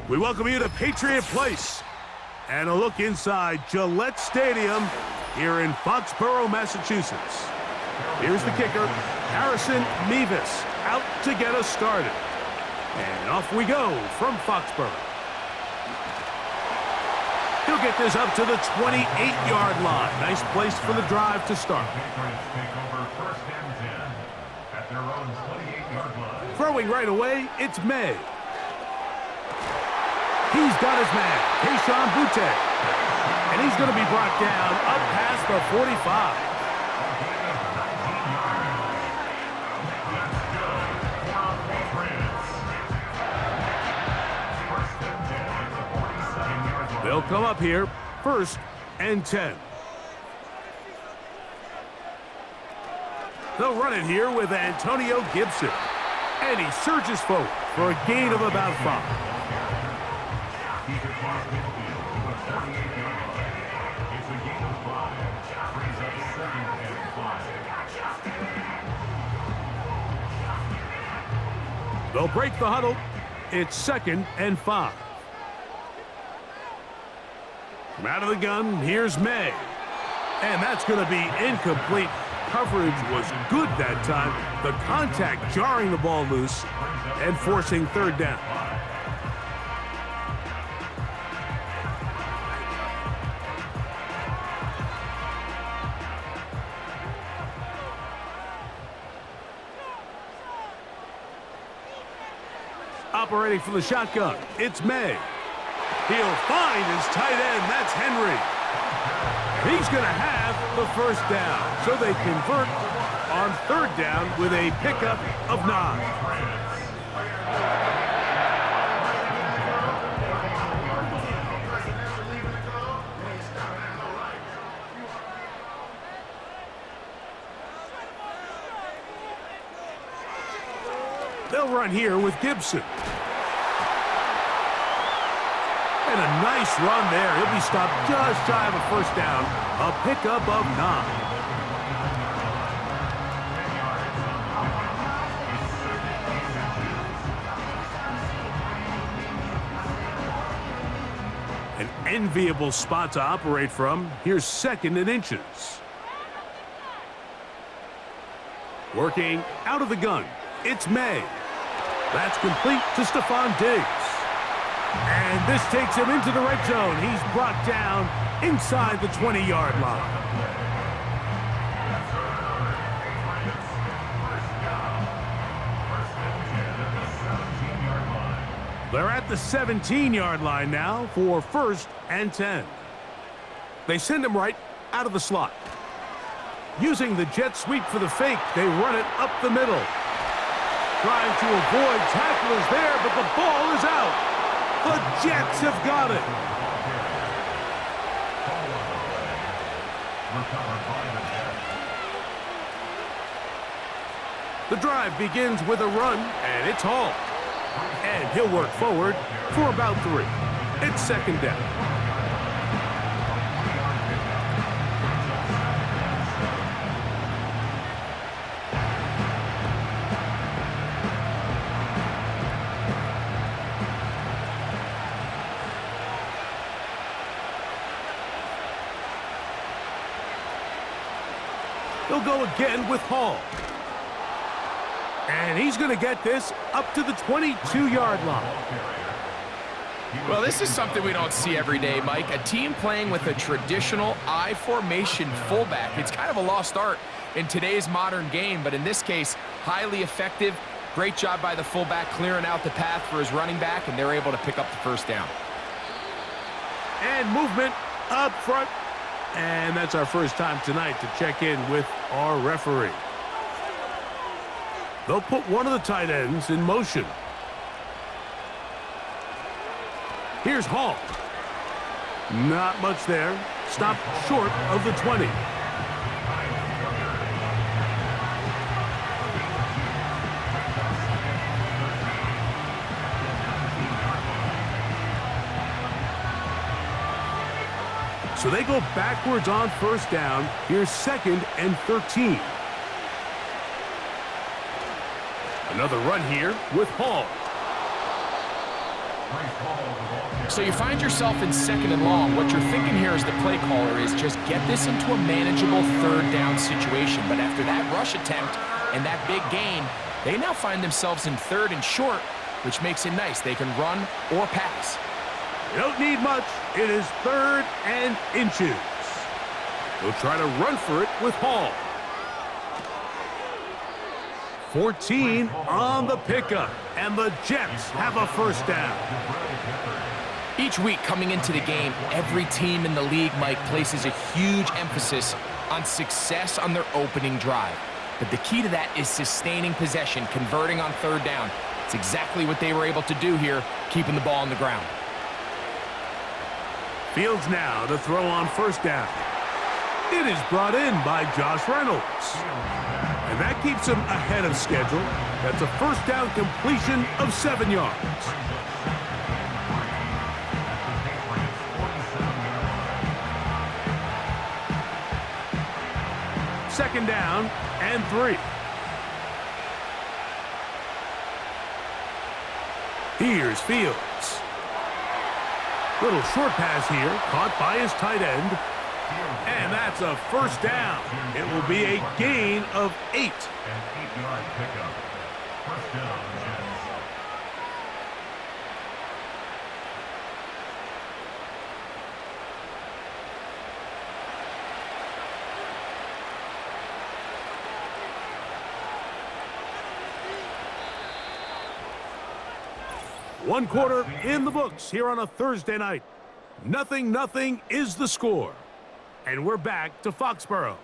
We welcome you to Patriot Place and a look inside Gillette Stadium here in Foxborough, Massachusetts. Here's the kicker, Harrison Mevis, out to get us started. And off we go from Foxborough. He'll get this up to the 28-yard line. Nice place for the drive to start. Throwing right away, it's May. He's got his man, Keyshawn Boutte. And he's going to be brought down up past the 45. They'll come up here, 1st and 10. They'll run it here with Antonio Gibson. And he surges forward for a gain of about 5. They'll break the huddle. It's 2nd and 5. From out of the gun, here's May. And that's going to be incomplete. Coverage was good that time. The contact jarring the ball loose and forcing 3rd down. Operating from the shotgun, it's May. He'll find his tight end. That's Henry. He's going to have the 1st down. So they convert on 3rd down with a pickup of 9. They'll run here with Gibson. And a nice run there. He'll be stopped just shy of a 1st down. A pickup of 9. An enviable spot to operate from. Here's 2nd and inches. Working out of the gun. It's May. That's complete to Stephon Diggs. And this takes him into the red zone. He's brought down inside the 20-yard line. They're at the 17-yard line now for 1st and 10. They send him right out of the slot. Using the jet sweep for the fake, they run it up the middle. Trying to avoid tacklers there, but the ball is out. The Jets have got it. The drive begins with a run, and it's Hall. And he'll work forward for about 3. It's 2nd down. They'll go again with Hall. And he's going to get this up to the 22-yard line. Well, this is something we don't see every day, Mike. A team playing with a traditional I formation fullback. It's kind of a lost art in today's modern game, but in this case, highly effective. Great job by the fullback clearing out the path for his running back, and they're able to pick up the 1st down. And movement up front. And that's our first time tonight to check in with our referee. They'll put one of the tight ends in motion. Here's Hall. Not much there. Stopped short of the 20. So they go backwards on 1st down. Here's 2nd and 13. Another run here with Hall. So you find yourself in 2nd and long. What you're thinking here as the play caller is just get this into a manageable 3rd down situation. But after that rush attempt and that big gain, they now find themselves in 3rd and short, which makes it nice. They can run or pass. You don't need much. It is 3rd and inches. They'll try to run for it with Hall. 14 on the pickup, and the Jets have a 1st down. Each week coming into the game, every team in the league, Mike, places a huge emphasis on success on their opening drive. But the key to that is sustaining possession, converting on 3rd down. It's exactly what they were able to do here, keeping the ball on the ground. Fields now to throw on 1st down. It is brought in by Josh Reynolds. And that keeps him ahead of schedule. That's a 1st down completion of 7 yards. Second down and 3. Here's Fields. Little short pass here, caught by his tight end. And that's a 1st down. It will be a gain of 8. An 8-yard pickup. 1st down, Jets. One quarter in the books here on a Thursday night. 0-0 is the score. And we're back to Foxborough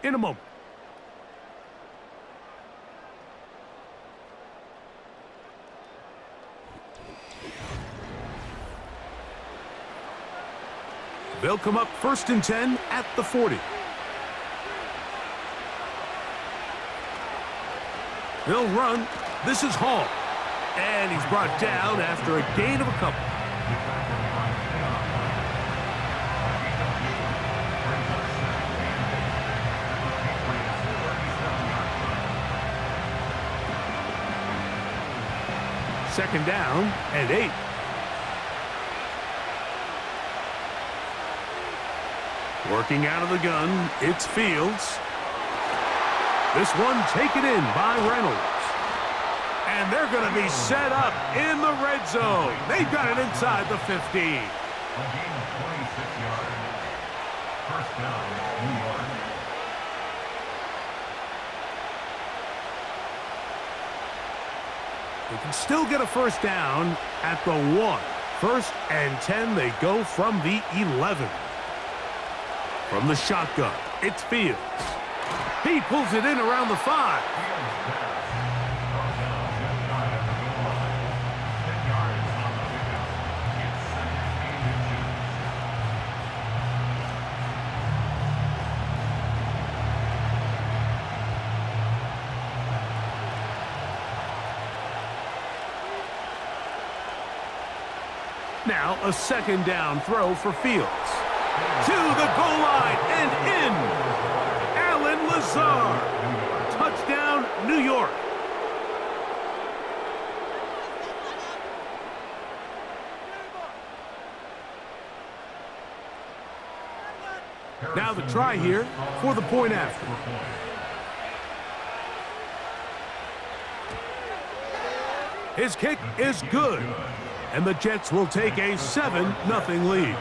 in a moment. They'll come up 1st and 10 at the 40. They'll run. This is Hall. And he's brought down after a gain of a couple. Second down and 8. Working out of the gun, it's Fields. This one taken in by Reynolds. And they're going to be set up in the red zone. They've got it inside the 15. A gain of 26 yards. 1st down, New York. They can still get a 1st down at the 1. 1st and 10, they go from the 11. From the shotgun, it's Fields. He pulls it in around the 5. Now a 2nd down throw for Fields. To the goal line and in. Alan Lazard. Touchdown, New York. Now the try here for the point after. His kick is good. And the Jets will take a 7-0 lead.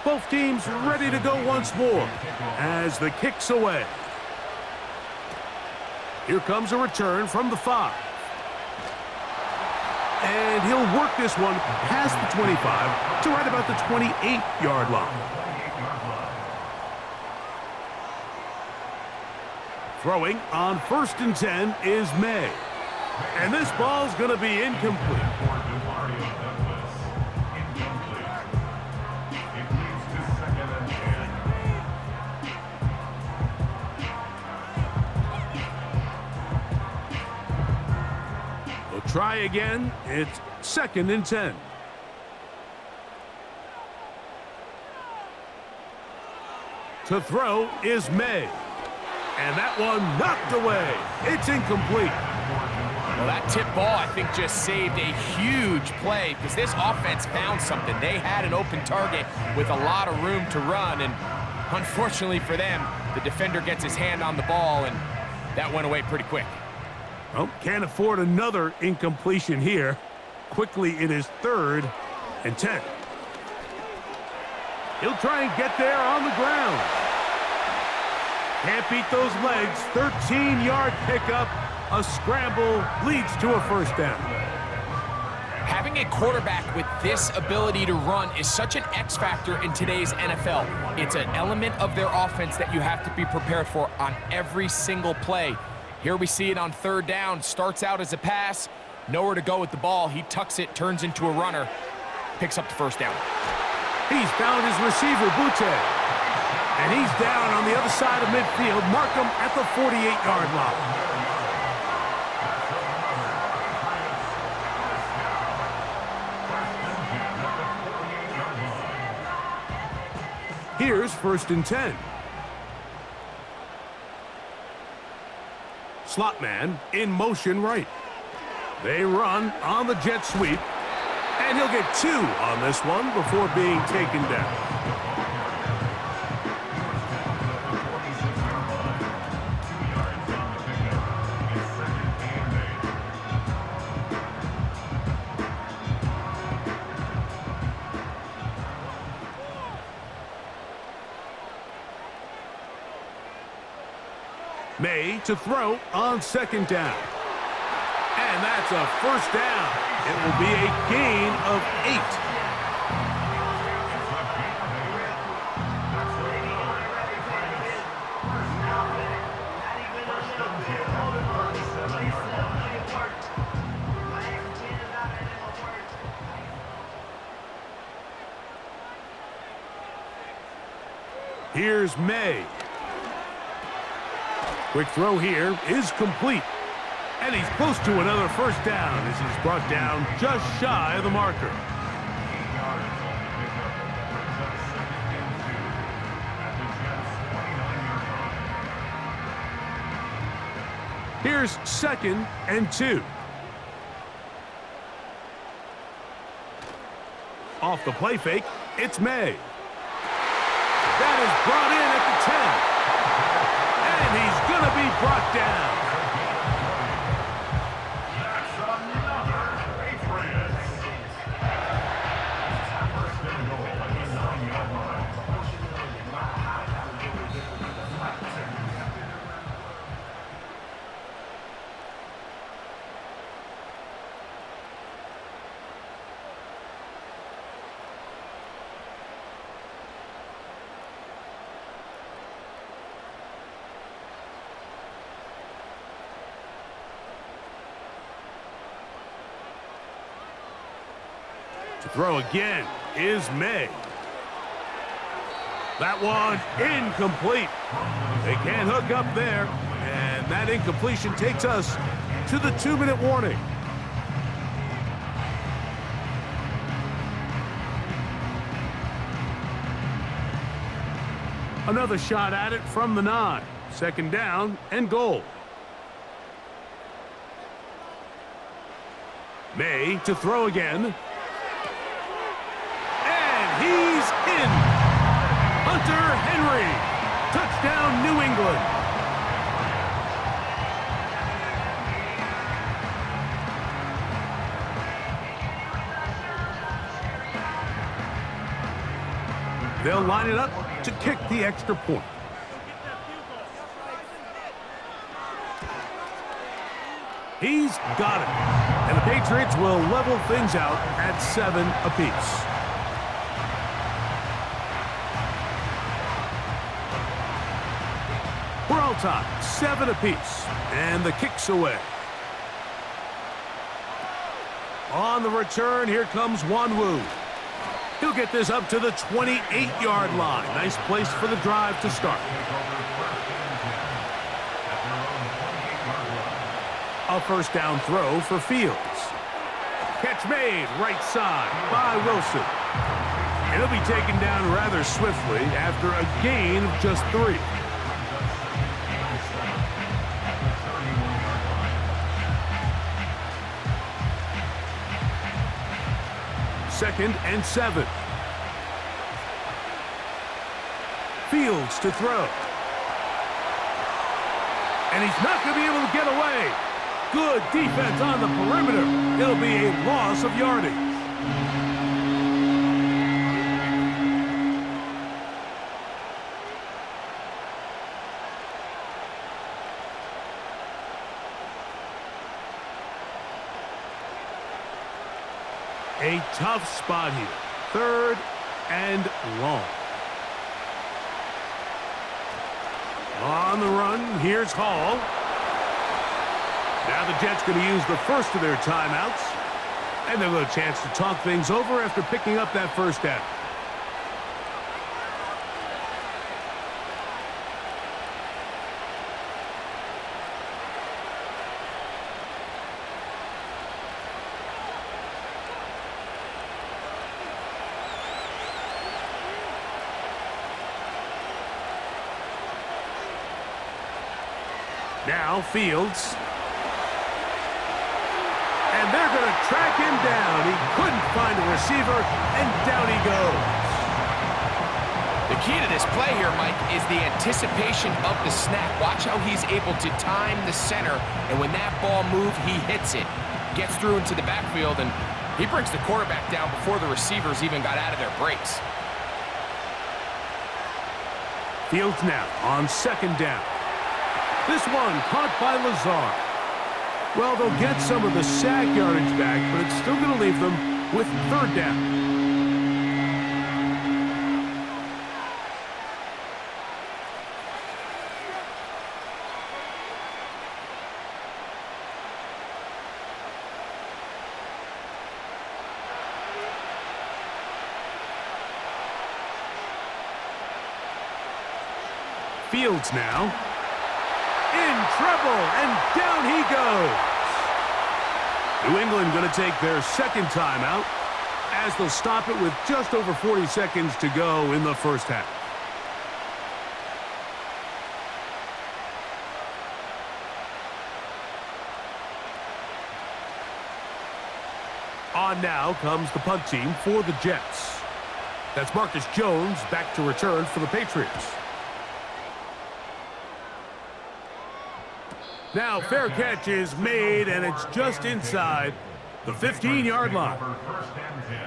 Both teams ready to go once more as the kick's away. Here comes a return from the 5. And he'll work this one past the 25 to right about the 28-yard line. Throwing on 1st and 10 is May. And this ball's going to be incomplete. We'll try again. It's 2nd and 10. To throw is May. And that one knocked away. It's incomplete. Well, that tip ball, I think, just saved a huge play because this offense found something. They had an open target with a lot of room to run, and unfortunately for them, the defender gets his hand on the ball, and that went away pretty quick. Well, can't afford another incompletion here. Quickly, it is 3rd and 10. He'll try and get there on the ground. Can't beat those legs. 13-yard pickup. A scramble leads to a first down. Having a quarterback with this ability to run is such an X factor in today's NFL. It's an element of their offense that you have to be prepared for on every single play. Here we see it on 3rd down. Starts out as a pass. Nowhere to go with the ball. He tucks it, turns into a runner. Picks up the first down. He's found his receiver, Butte. And he's down on the other side of midfield. Mark him at the 48-yard line. Here's 1st and 10. Slot man in motion right. They run on the jet sweep. And he'll get 2 on this one before being taken down. May to throw on 2nd down. And that's a first down. It will be a gain of 8. Here's May. Quick throw here is complete. And he's close to another first down as he's brought down just shy of the marker. Here's 2nd and 2. Off the play fake, it's May. That is brought in at the 10. And he's going to be brought down. To throw again is May. That one incomplete. They can't hook up there. And that incompletion takes us to the 2-minute warning. Another shot at it from the 9. 2nd down and goal. May to throw again. He's in. Hunter Henry. Touchdown, New England. They'll line it up to kick the extra point. He's got it. And the Patriots will level things out at 7 apiece. We're all tied, 7 apiece, and the kick's away. On the return, here comes Wanwu. He'll get this up to the 28-yard line. Nice place for the drive to start. A first down throw for Fields. Catch made right side by Wilson. And he'll be taken down rather swiftly after a gain of just 3. 2nd and 7. Fields to throw. And he's not going to be able to get away. Good defense on the perimeter. It'll be a loss of yardage. A tough spot here. 3rd and long. On the run, here's Hall. Now the Jets going to use the first of their timeouts. And they'll get a chance to talk things over after picking up that first down. Now Fields. And they're going to track him down. He couldn't find a receiver, and down he goes. The key to this play here, Mike, is the anticipation of the snap. Watch how he's able to time the center, and when that ball moves, he hits it. Gets through into the backfield, and he brings the quarterback down before the receivers even got out of their breaks. Fields now on 2nd down. This one caught by Lazard. Well, they'll get some of the sack yardage back, but it's still going to leave them with 3rd down. Fields now. In trouble, and down he goes. New England going to take their 2nd timeout as they'll stop it with just over 40 seconds to go in the first half. On now comes the punt team for the Jets. That's Marcus Jones back to return for the Patriots. Now fair catch is made, and it's just inside the 15-yard line. First and 10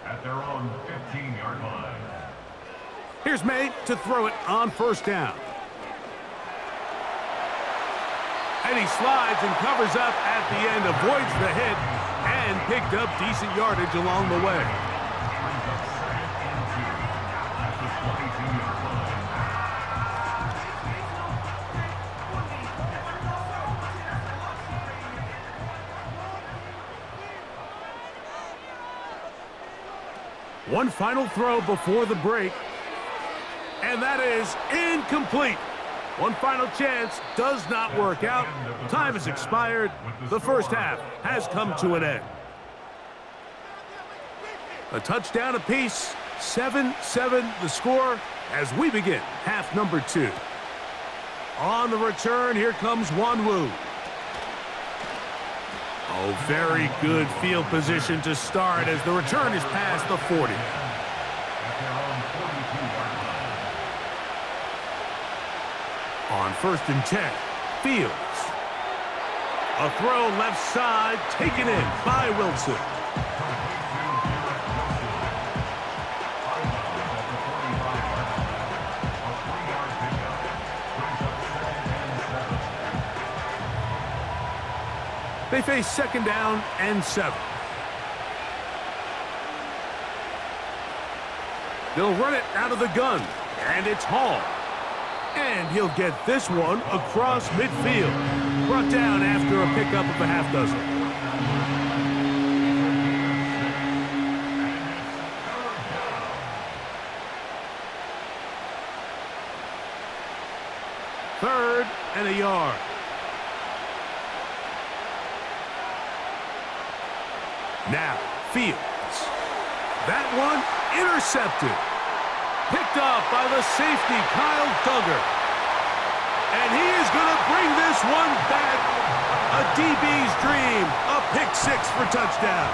at their own 15-yard line. Here's May to throw it on 1st down. And he slides and covers up at the end, avoids the hit, and picked up decent yardage along the way. Brings up 2nd and 2 at the 22-yard line. One final throw before the break, and that is incomplete. One final chance does not work out. Time has expired. The first half has come to an end. A touchdown apiece, 7-7 the score as we begin half number 2. On the return, here comes Wanwu. Oh, very good field position to start as the return is past the 40. On 1st and 10, Fields. A throw left side, taken in by Wilson. They face 2nd down and 7. They'll run it out of the gun, and it's Hall. And he'll get this one across midfield. Brought down after a pickup of a half dozen. Third and a yard. Now, Fields. That one intercepted. Picked off by the safety, Kyle Duggar. And he is going to bring this one back. A DB's dream. A pick 6 for touchdown.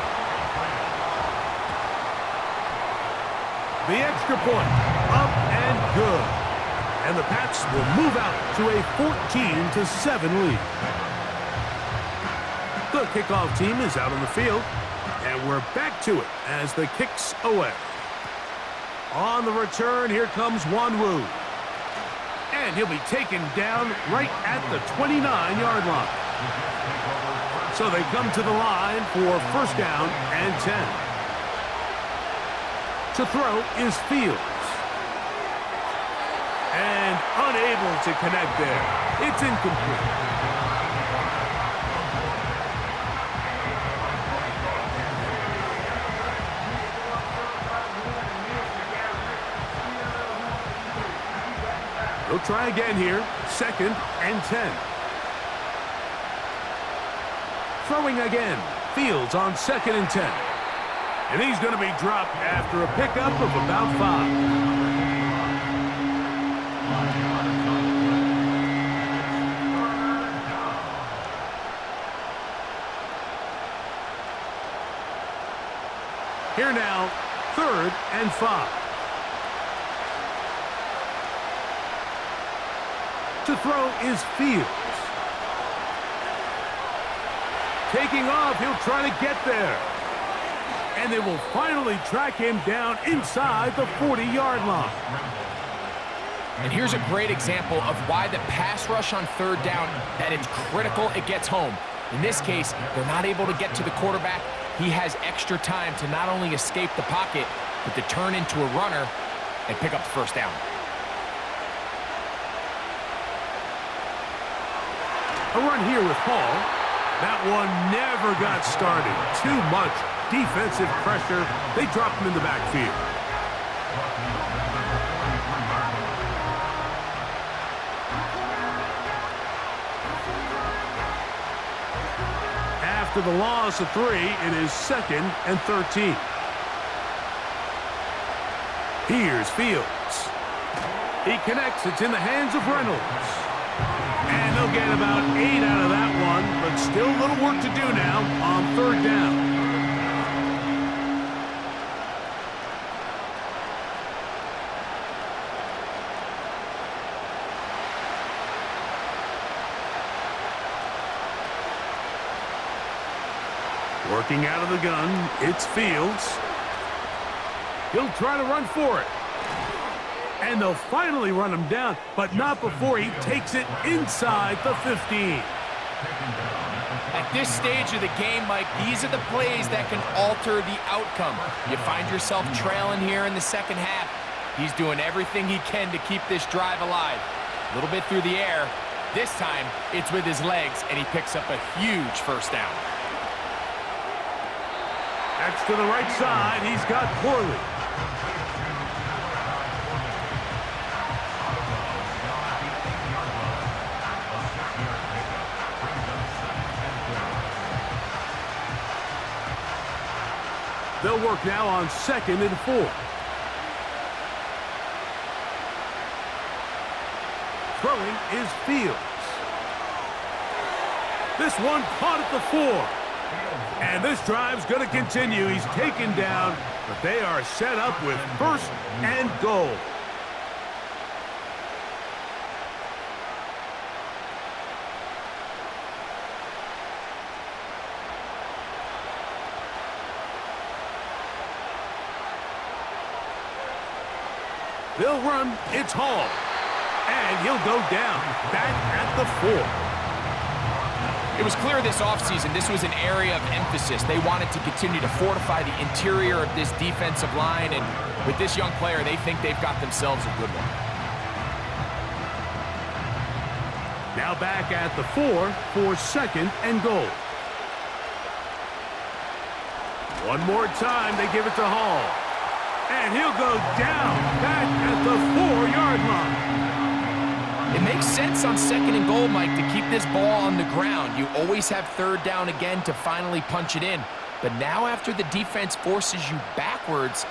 The extra point, up and good. And the Pats will move out to a 14-7 lead. The kickoff team is out on the field, and we're back to it as the kick's away. On the return, here comes Wanwu. And he'll be taken down right at the 29-yard line. So they come to the line for first down and 10. To throw is Fields. And unable to connect there. It's incomplete. They'll try again here. Second and 10. Throwing again. Fields on second and 10. And he's going to be dropped after a pickup of about 5. Here now, third and 5. To throw is Fields. Taking off, he'll try to get there. And they will finally track him down inside the 40-yard line. And here's a great example of why the pass rush on third down, that it's critical it gets home. In this case, they're not able to get to the quarterback. He has extra time to not only escape the pocket, but to turn into a runner and pick up the first down. A run here with Hall. That one never got started. Too much defensive pressure. They dropped him in the backfield. After the loss of 3, it is second and 13. Here's Fields. He connects. It's in the hands of Reynolds. And they'll get about 8 out of that one, but still a little work to do now on third down. Working out of the gun, it's Fields. He'll try to run for it. And they'll finally run him down, but not before he takes it inside the 15. At this stage of the game, Mike, these are the plays that can alter the outcome. You find yourself trailing here in the second half. He's doing everything he can to keep this drive alive. A little bit through the air. This time, it's with his legs, and he picks up a huge first down. That's to the right side. He's got Corley. They'll work now on second and 4. Throwing is Fields. This one caught at the 4. And this drive's going to continue. He's taken down, but they are set up with first and goal. They'll run. It's Hall. And he'll go down back at the 4. It was clear this offseason this was an area of emphasis. They wanted to continue to fortify the interior of this defensive line, and with this young player, they think they've got themselves a good one. Now back at the 4 for second and goal. One more time, they give it to Hall. And he'll go down back at the 4-yard line. It makes sense on second and goal, Mike, to keep this ball on the ground. You always have third down again to finally punch it in. But now after the defense forces you backwards,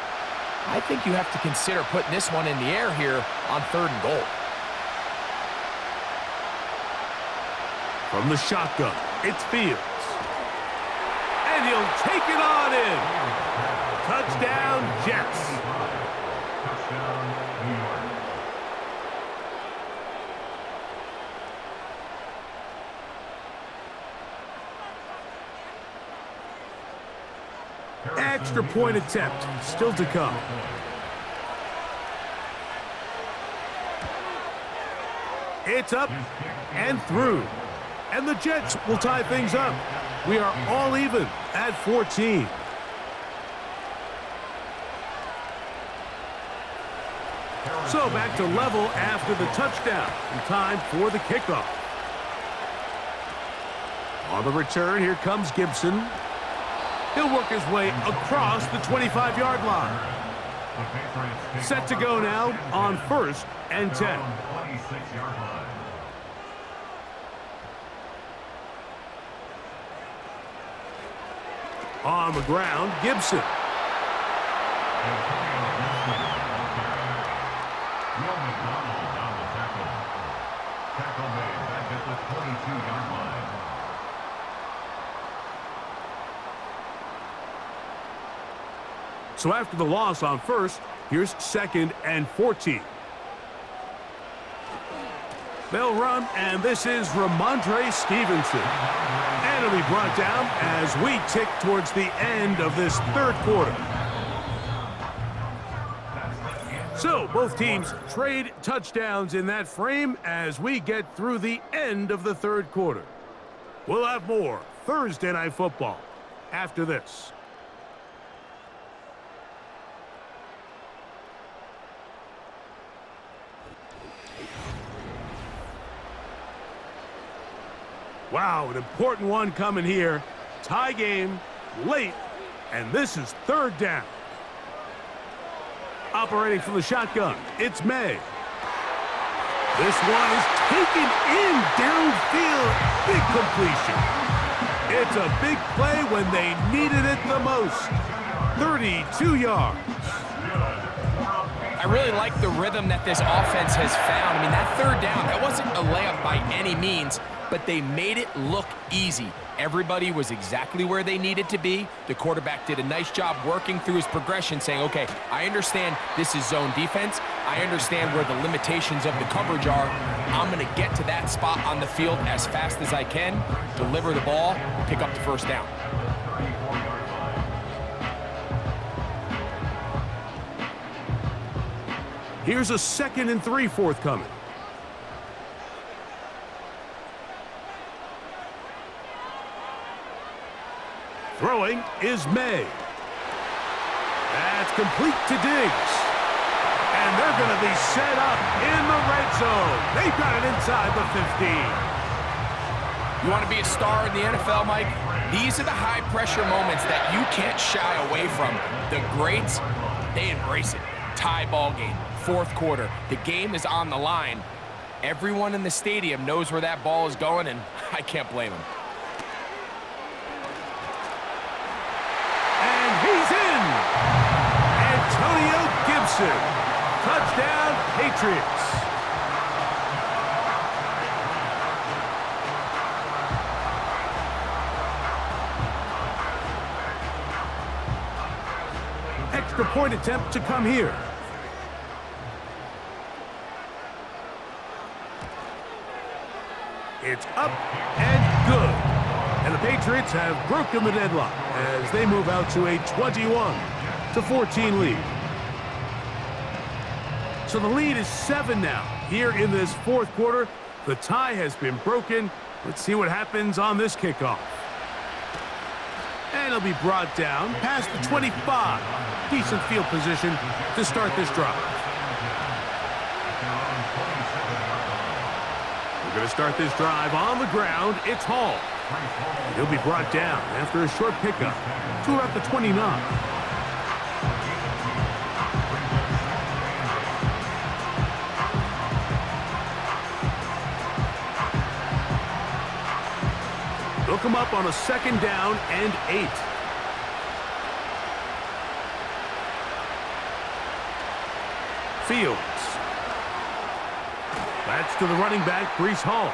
I think you have to consider putting this one in the air here on third and goal. From the shotgun, it's Fields. And he'll take it on in. Touchdown, Jets. Extra point attempt still to come. It's up and through. And the Jets will tie things up. We are all even at 14. So back to level after the touchdown. And time for the kickoff. On the return, here comes Gibson. He'll work his way across the 25-yard line. Set to go now on 1st and 10. On the ground, Gibson. Tackle made back at the 22-yard line. So after the loss on 1st, here's 2nd and 14. They'll run, and this is Ramondre Stevenson. And it'll be brought down as we tick towards the end of this 3rd quarter. So both teams trade touchdowns in that frame as we get through the end of the 3rd quarter. We'll have more Thursday Night Football after this. Wow, an important one coming here. Tie game, late, and this is 3rd down. Operating from the shotgun, it's May. This one is taken in downfield. Big completion. It's a big play when they needed it the most. 32 yards. I really like the rhythm that this offense has found. I mean, that 3rd down, that wasn't a layup by any means, but they made it look easy. Everybody was exactly where they needed to be. The quarterback did a nice job working through his progression, saying, okay, I understand this is zone defense. I understand where the limitations of the coverage are. I'm going to get to that spot on the field as fast as I can, deliver the ball, pick up the 1st down. Here's a 2nd and 3 forthcoming. Throwing is May. That's complete to Diggs. And they're going to be set up in the red zone. They've got it inside the 15. You want to be a star in the NFL, Mike? These are the high-pressure moments that you can't shy away from. The greats, they embrace it. Tie ball game, 4th quarter. The game is on the line. Everyone in the stadium knows where that ball is going, and I can't blame them. He's in! Antonio Gibson. Touchdown, Patriots. Extra point attempt to come here. It's up and good. And the Patriots have broken the deadlock as they move out to a 21-14 lead. So the lead is 7 now. Here in this 4th quarter, the tie has been broken. Let's see what happens on this kickoff. And it'll be brought down past the 25. Decent field position to start this drive. We're going to start this drive on the ground. It's Hall. And he'll be brought down after a short pickup to about the 29. They'll come up on a 2nd down and 8. Fields. That's to the running back, Breece Hall.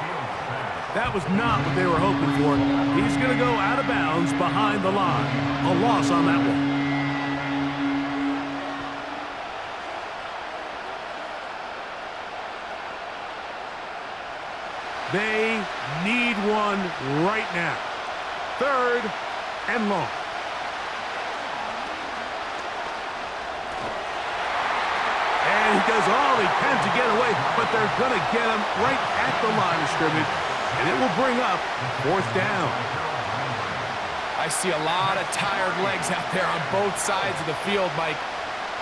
That was not what they were hoping for. He's going to go out of bounds behind the line. A loss on that one. They need one right now. 3rd and long. He does all he can to get away, but they're going to get him right at the line of scrimmage, and it will bring up 4th down. I see a lot of tired legs out there on both sides of the field, Mike.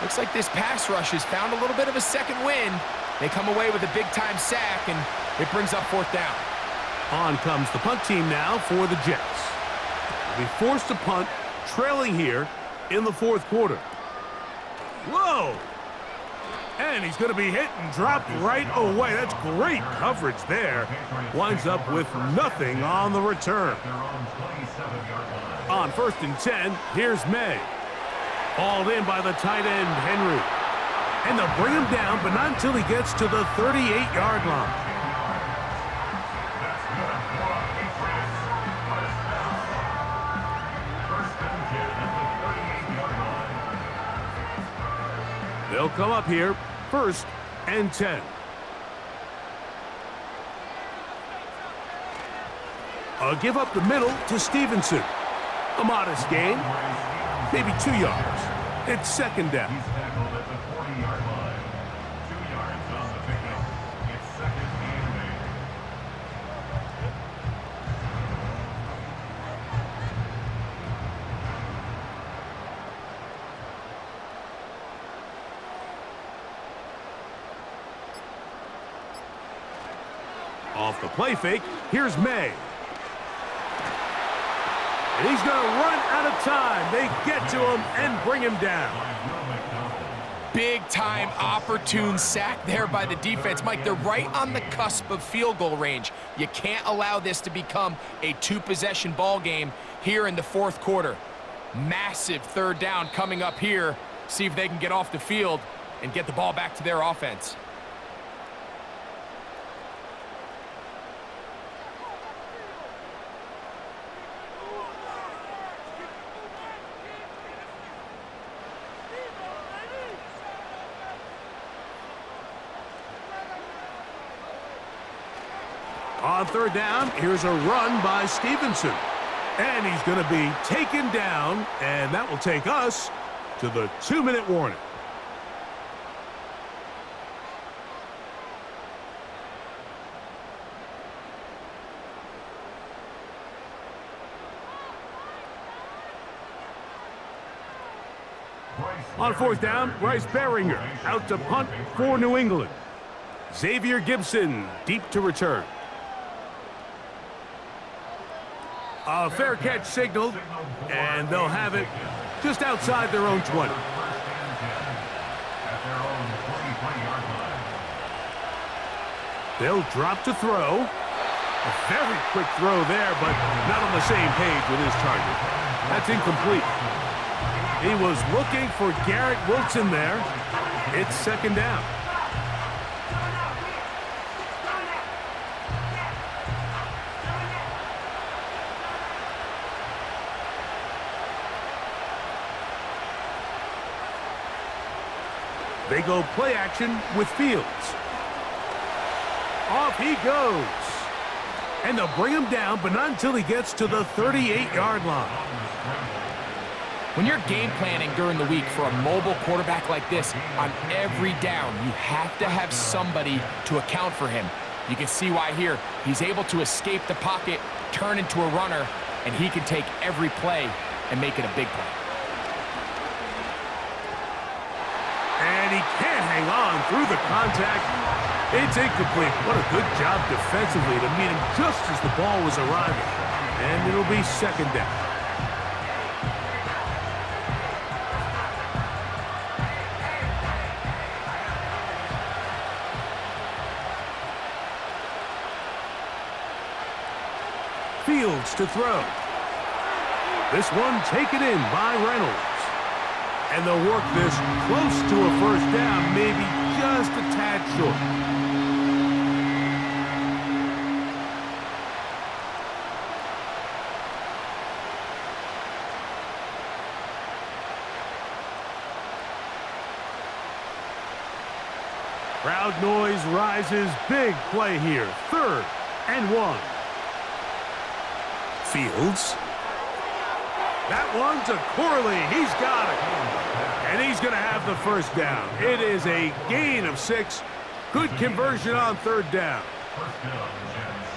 Looks like this pass rush has found a little bit of a second wind. They come away with a big-time sack, and it brings up 4th down. On comes the punt team now for the Jets. They'll be forced to punt, trailing here in the 4th quarter. Whoa! And he's going to be hit and dropped right away. That's great coverage there. Winds up with nothing on the return. On 1st and 10, here's May. Hauled in by the tight end, Henry. And they'll bring him down, but not until he gets to the 38-yard line. They'll come up here, 1st and 10. A give up the middle to Stevenson. A modest gain, maybe 2 yards. It's 2nd down. He's tackled at the 40-yard line. 2 yards on the pickup. It's 2nd and 8. Off the play fake, here's May. And he's going to run out of time. They get to him and bring him down. Big-time opportune sack there by the defense. Mike, they're right on the cusp of field goal range. You can't allow this to become a 2-possession ball game here in the 4th quarter. Massive 3rd down coming up here. See if they can get off the field and get the ball back to their offense. On 3rd down, here's a run by Stevenson. And he's going to be taken down, and that will take us to the 2-minute warning. On 4th down, Bryce Beringer out to punt for New England. Xavier Gibson deep to return. A fair catch signaled, and they'll have it just outside their own 20. They'll drop to throw. A very quick throw there, but not on the same page with his target. That's incomplete. He was looking for Garrett Wilson there. It's 2nd down. They go play action with Fields. Off he goes. And they'll bring him down, but not until he gets to the 38-yard line. When you're game planning during the week for a mobile quarterback like this, on every down, you have to have somebody to account for him. You can see why here. He's able to escape the pocket, turn into a runner, and he can take every play and make it a big play. And he can't hang on through the contact. It's incomplete. What a good job defensively to meet him just as the ball was arriving. And it'll be 2nd down. Fields to throw. This one taken in by Reynolds. And they'll work this close to a 1st down, maybe just a tad short. Crowd noise rises. Big play here. 3rd and 1. Fields. That one to Corley. He's got it. And he's going to have the first down. It is a gain of 6. Good conversion on third down. First down, Jets.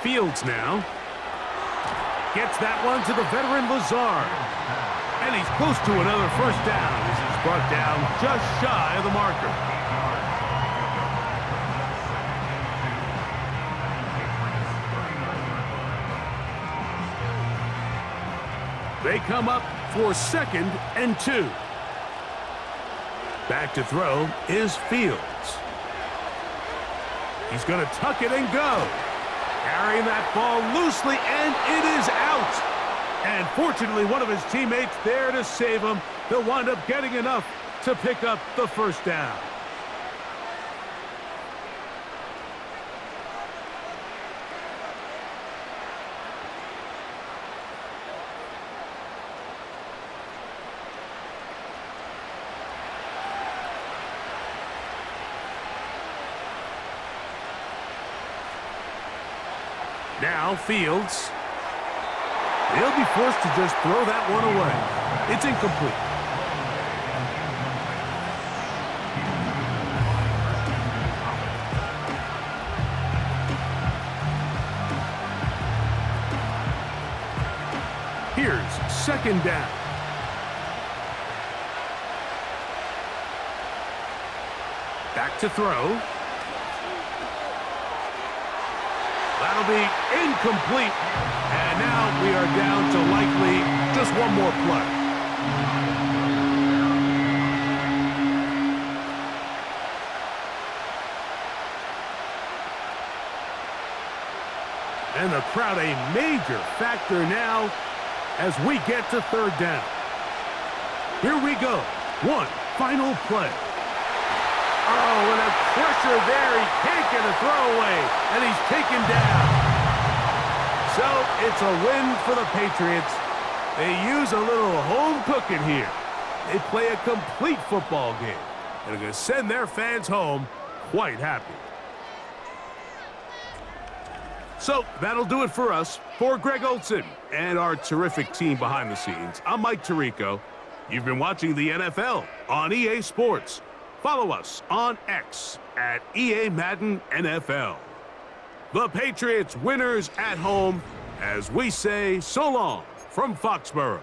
Fields now. Gets that one to the veteran Lazard. And he's close to another first down as he's brought down just shy of the marker. They come up for 2nd and 2. Back to throw is Fields. He's going to tuck it and go. Carrying that ball loosely, and it is out. And fortunately, one of his teammates there to save him. They'll wind up getting enough to pick up the first down. Now Fields. He'll be forced to just throw that one away. It's incomplete. Here's 2nd down. Back to throw. That'll be incomplete. And now we are down to likely just one more play. And the crowd a major factor now as we get to 3rd down. Here we go. One final play. Oh, and a pressure there. He can't get a throwaway, and he's taken down. So it's a win for the Patriots. They use a little home cooking here. They play a complete football game, and are going to send their fans home quite happy. So that'll do it for us. For Greg Olson and our terrific team behind the scenes, I'm Mike Tirico. You've been watching the NFL on EA Sports. Follow us on X at EA Madden NFL. The Patriots winners at home as we say so long from Foxborough.